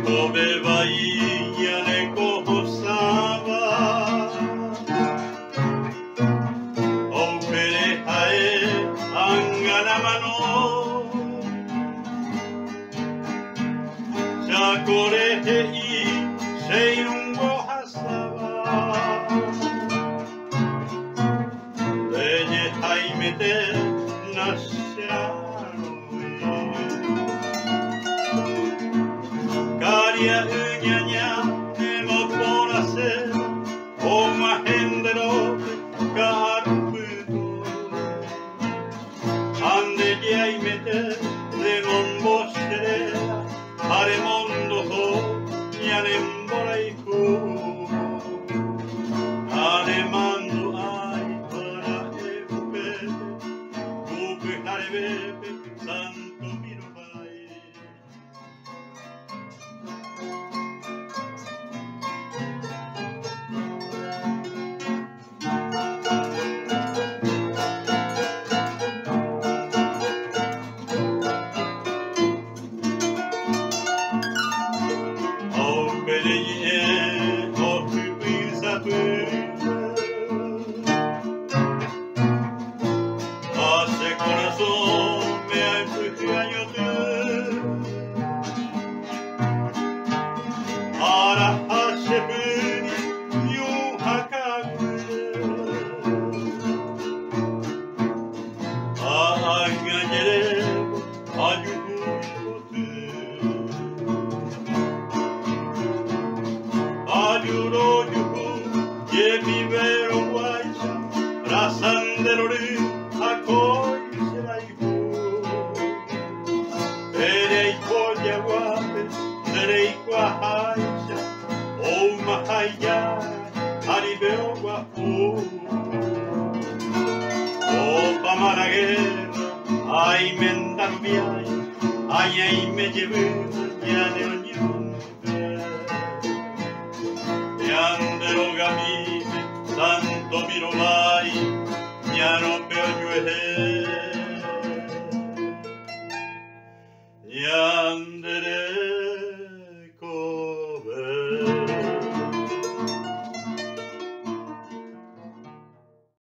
飛べばいいや猫さはおくれはえあんがなまのしゃこれへいせいうんごはさはれじはいめてなっしゃやうにゃにゃでもこらせおまへんでろがあるぶどあんでぎゃいめてレモンぼしてれあれもんどとやねんぼらいこあれまんどあいからえぶべごくはれべべさんとみろばいHace corazón me hace años Ara hace beni yo hakagre Anganyere ayuhote Ayuro yuhu ye vivero guaisa Rasandelori akoi seraihu Erei koyaguate Nerei kwahaisa O mahaya Aribeo guahu O pamaragera Ai mendarubiai Ai ai me llevu Yane onyonde Yandero gamine Santo miromai Yano peo yuehe